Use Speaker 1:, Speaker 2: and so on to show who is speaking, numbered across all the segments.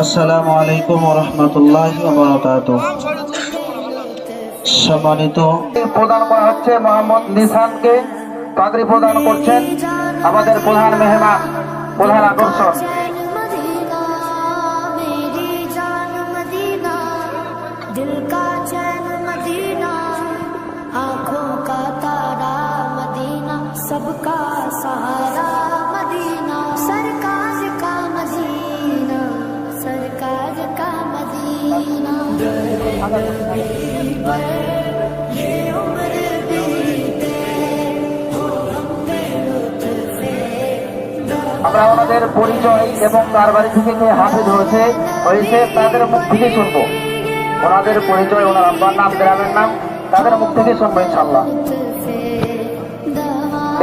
Speaker 1: আসসালামু আলাইকুম ওয়া রাহমাতুল্লাহি ওয়া বারাকাতুহু। সম্মানিত প্রদান করা হচ্ছে মোহাম্মদ নিসানকে। পাগড়ি প্রদান করছেন আমাদের প্রধান মেহমান, প্রধান আকর্ষণ।
Speaker 2: दिल का चैन मदीना, आंखों का तारा मदीना, सबका सहारा मदीना, सरकार का मदीना, सरकार का मदीना। ये उम्र बीते हो हम बेलुत्फे।
Speaker 1: আমরা ওনাদের পরিচয় এবং কার বাড়ি থেকে কে হাফেজ হয়েছে তাদের মুখ থেকে শুনবো। ওনাদের পরিচয়, ওনার আব্বার নাম, গ্রামের নাম, তাদের মুখ থেকে শুনবো ইনশাআল্লাহ।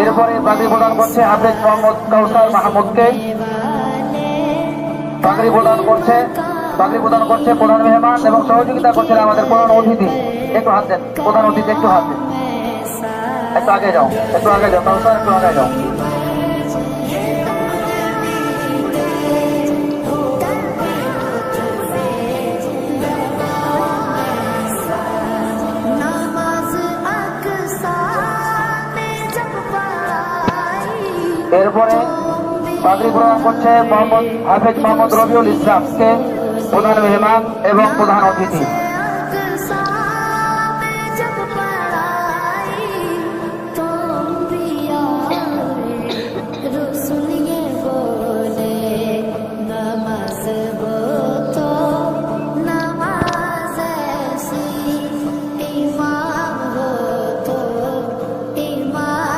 Speaker 1: এরপরে পাগড়ি প্রদান করছে হাফেজ মোহাম্মদ কাউসার মাহমুদকে। পাগড়ি প্রদান করছে প্রধান মেহমান এবং সহযোগিতা করছেন আমাদের প্রধান অতিথি। একটু হাত দেন প্রধান অতিথি, একটু হাত দেন, একটু আগে যাও কাউসার, একটু আগে যাও। এরপরে পাগড়ি প্রদান করছে হাফেজ মোহাম্মদ রবিউল ইসলামকে, প্রধান মেহমান এবং প্রধান অতিথি।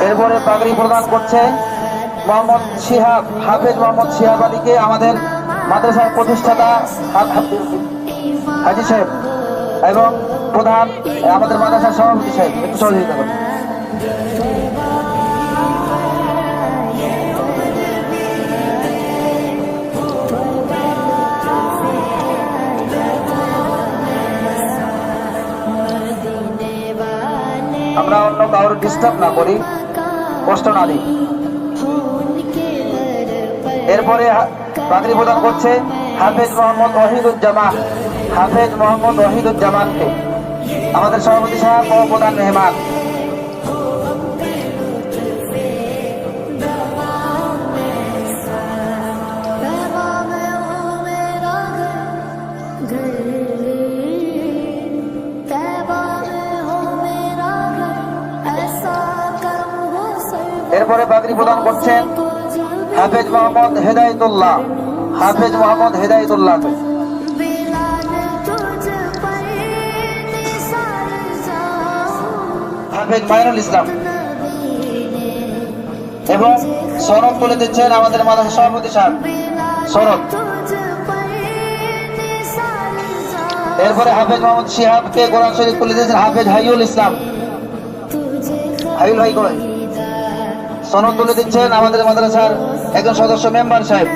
Speaker 1: এরপরে পাগড়ি প্রদান করছে মোহাম্মদ শিহাব, হাফেজ মোহাম্মদ শিহাব আলীকে, আমাদের মাদ্রাসার প্রতিষ্ঠাতা হাজি সাহেব এবং প্রধান আমাদের মাদ্রাসার সভাপতি সাহেব, একটু সহযোগিতা করুন। আমরা অন্য কারোর ডিস্টার্ব না করি, কষ্ট না দিই। এরপরে পাগড়ি প্রদান করছে হাফেজ মোহাম্মদ ওয়াহিদুজ্জামানকে, আমাদের সভাপতি সাহেব ও প্রধান মেহমান। এরপরে পাগড়ি প্রদান করছেন হাফেজ মোহাম্মদ হেদায়েতুল্লাহ, হাফেজ মাইনুল ইসলাম এবং সনদ তুলে দিচ্ছেন আমাদের মাদ্রাসা সভাপতি সাহেব সনদ। এরপরে হাফেজ মোহাম্মদ শিহাবকে কোরআন শরীফ তুলে দিচ্ছেন হাফেজ হাইউল ইসলাম, হাইউল ভাই কই সনদ তুলে দিচ্ছেন আমাদের মাদ্রাসার একজন সদস্য মেম্বার সাহেব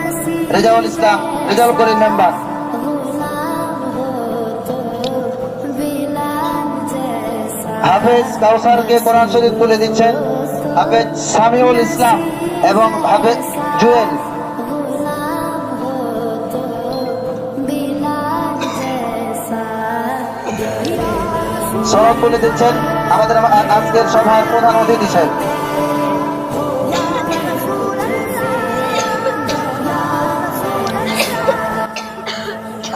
Speaker 1: রেজাউল করিম মেম্বার। হাফেজ কাউসারকে কোরআন শরীফ তুলে দিচ্ছেন হাফেজ সামিউল ইসলাম এবং হাফেজ জুয়েল। সনদ তুলে দিচ্ছেন আমাদের আজকের সভার প্রধান অতিথি সাহেব।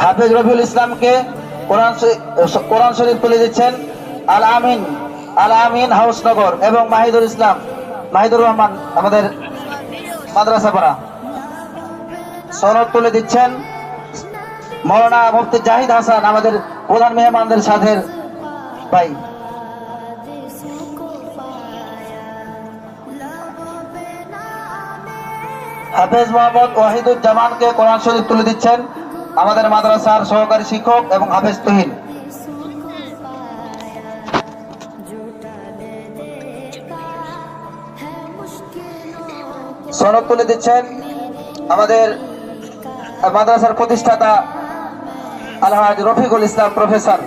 Speaker 1: হাফেজ রবিউল ইসলামকে কোরআন শরীফ তুলে দিচ্ছেন আল আমিন হাউসনগর এবং মাহিদুর রহমান আমাদের মাদ্রাসা পাড়া। সনদ তুলে দিচ্ছেন মৌলানা মুফতি জাহিদ হাসান, আমাদের প্রধান মেহমানদের সাথে ভাই। হাফেজ মোহাম্মদ ওয়াহিদুজ্জামানকে কোরআন শরীফ তুলে দিচ্ছেন আমাদের মাদ্রাসার সহকারী শিক্ষক এবং হাফেজ তুহিন। সনদ তুলে দিচ্ছেন আমাদের মাদ্রাসার প্রতিষ্ঠাতা আলহাজ রফিকুল ইসলাম প্রফেসর।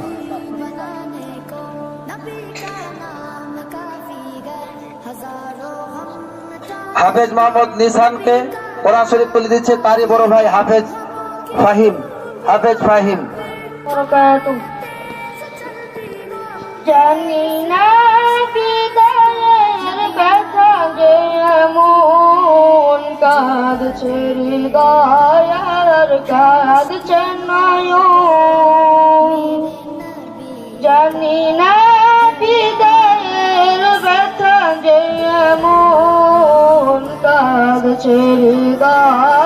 Speaker 1: হাফেজ মোহাম্মদ নিসানকে কোরআন শরীফ তুলে দিচ্ছে তারই বড় ভাই হাফেজ ফাহিম।
Speaker 3: জানি না বিদায়ের ব্যথা যে এমন কাঁদছে হৃদয় আর কাঁদছে নয়ন। জানি না বিদায়ের ব্যথা যে এমন কাঁদছে হৃদয়